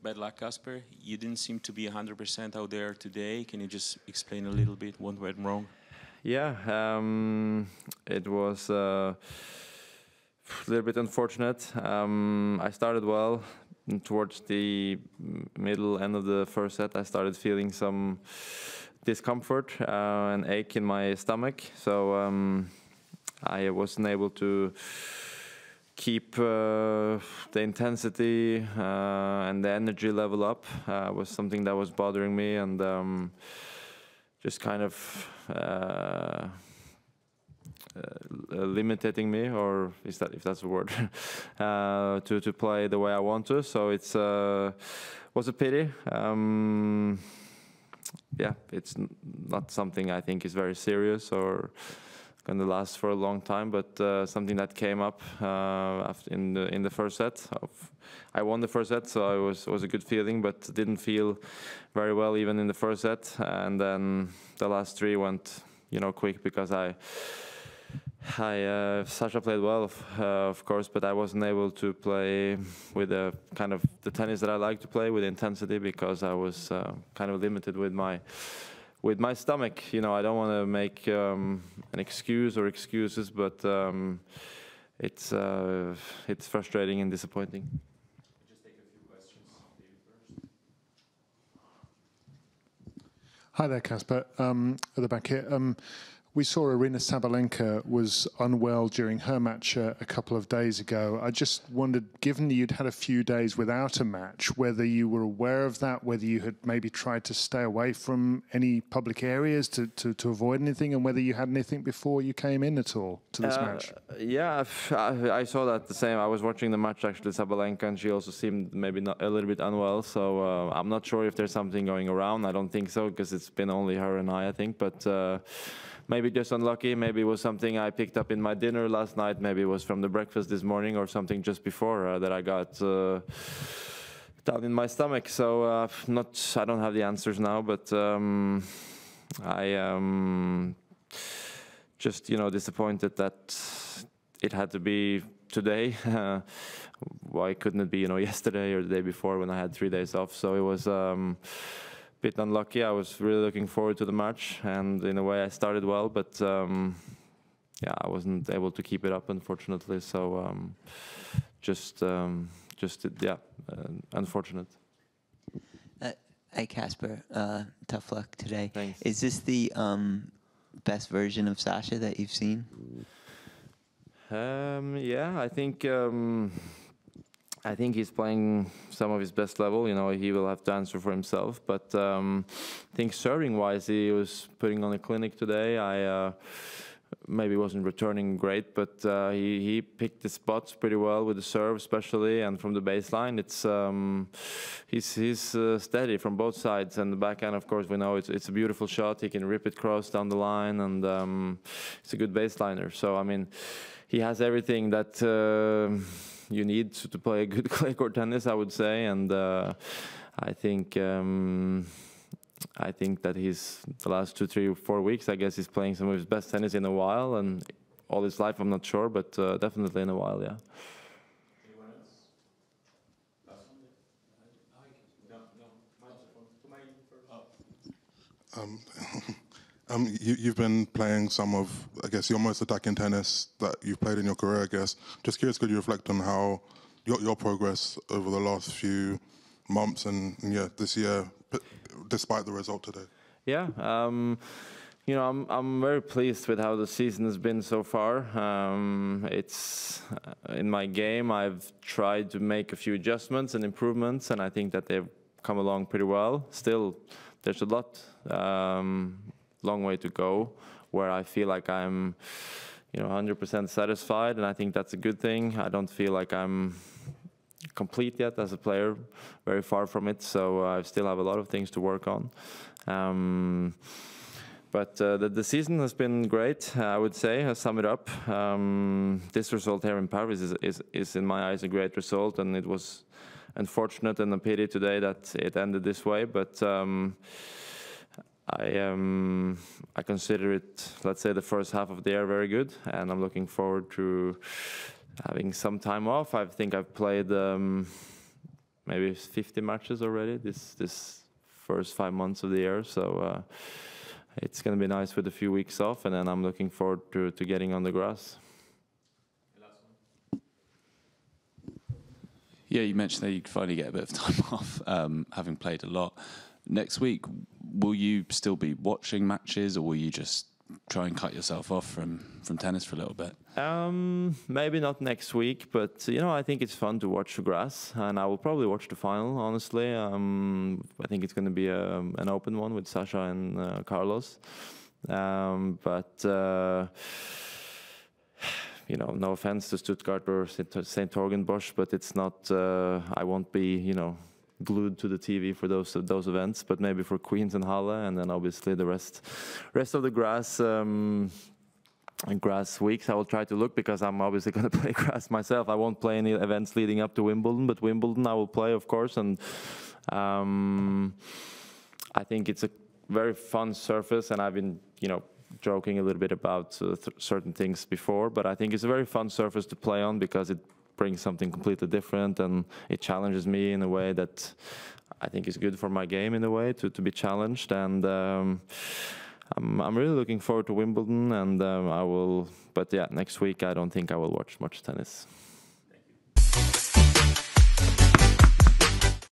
bad luck, Casper. You didn't seem to be 100% out there today. Can you just explain a little bit what went wrong? Yeah, it was a little bit unfortunate. I started well. And towards the middle end of the first set, I started feeling some discomfort and ache in my stomach. So I wasn't able to keep the intensity and the energy level up. Was something that was bothering me, and just kind of limiting me, or if that's a word, to play the way I want to. So it's was a pity. Yeah, it's not something I think is very serious or going to last for a long time, but something that came up in the first set. I won the first set, so it was a good feeling, but didn't feel very well even in the first set. And then the last three went, quick, because Sasha played well, of course, but I wasn't able to play with the kind of the tennis that I like to play with intensity, because I was kind of limited with my stomach. I don't want to make an excuse or excuses, but it's frustrating and disappointing. Just take a few questions. David first. Hi there, Casper. At the back here. We saw Aryna Sabalenka was unwell during her match a couple of days ago. I just wondered, given that you'd had a few days without a match, whether you were aware of that, whether you had maybe tried to stay away from any public areas to avoid anything, and whether you had anything before you came in at all to this match. Yeah, I saw that the same. I was watching the match, actually, Sabalenka, and she also seemed maybe not a little bit unwell. So I'm not sure if there's something going around. I don't think so, because it's been only her and I think. But maybe just unlucky. Maybe it was something I picked up in my dinner last night. Maybe it was from the breakfast this morning, or something just before that I got down in my stomach. So I don't have the answers now, but I am just disappointed that it had to be today. Why couldn't it be yesterday or the day before, when I had 3 days off? So it was bit unlucky. I was really looking forward to the match, and in a way I started well, but yeah, I wasn't able to keep it up, unfortunately. So unfortunate. Hey Casper, tough luck today. Thanks. Is this the best version of Sasha that you've seen? Yeah, I think he's playing some of his best level. He will have to answer for himself. But I think serving-wise, he was putting on a clinic today. I maybe wasn't returning great, but he picked the spots pretty well with the serve, especially, and from the baseline. He's steady from both sides, and the backhand, of course, we know it's a beautiful shot. He can rip it cross down the line, and it's a good baseliner. So I mean, he has everything that you need to play a good clay court tennis, I would say, and I think that he's the last 2, 3, 4 weeks, I guess he's playing some of his best tennis in a while, and all his life I'm not sure, but definitely in a while, yeah. Anyone else? You've been playing some of, I guess, your most attacking tennis that you've played in your career, I guess. Just curious, could you reflect on how your progress over the last few months and yeah, this year, despite the result today? Yeah, I'm very pleased with how the season has been so far. It's in my game, I've tried to make a few adjustments and improvements, and I think that they've come along pretty well. Still, there's a long way to go, where I feel like I'm 100% satisfied, and I think that's a good thing. I don't feel like I'm complete yet as a player, very far from it, so I still have a lot of things to work on. But the season has been great, I would say. I'll sum it up. This result here in Paris is in my eyes a great result, and it was unfortunate and a pity today that it ended this way, but I consider it, let's say, the first half of the year very good, and I'm looking forward to having some time off. I think I've played maybe 50 matches already this first 5 months of the year. So it's going to be nice with a few weeks off, and then I'm looking forward to getting on the grass. Yeah, you mentioned that you could finally get a bit of time off, having played a lot. Next week, will you still be watching matches, or will you just try and cut yourself off from tennis for a little bit? Maybe not next week, but I think it's fun to watch the grass, and I will probably watch the final. Honestly, I think it's going to be an open one with Sasha and Carlos. No offense to Stuttgart or St. Torgenbosch, but it's not. I won't be, glued to the TV for those events. But maybe for Queens and Halle, and then obviously the rest of the grass weeks, I will try to look, because I'm obviously going to play grass myself. I won't play any events leading up to Wimbledon, but Wimbledon I will play, of course, and I think it's a very fun surface, and I've been, joking a little bit about certain things before, but I think it's a very fun surface to play on, because it brings something completely different, and it challenges me in a way that I think is good for my game, in a way, to be challenged. And I'm really looking forward to Wimbledon, and I will. But yeah, next week I don't think I will watch much tennis.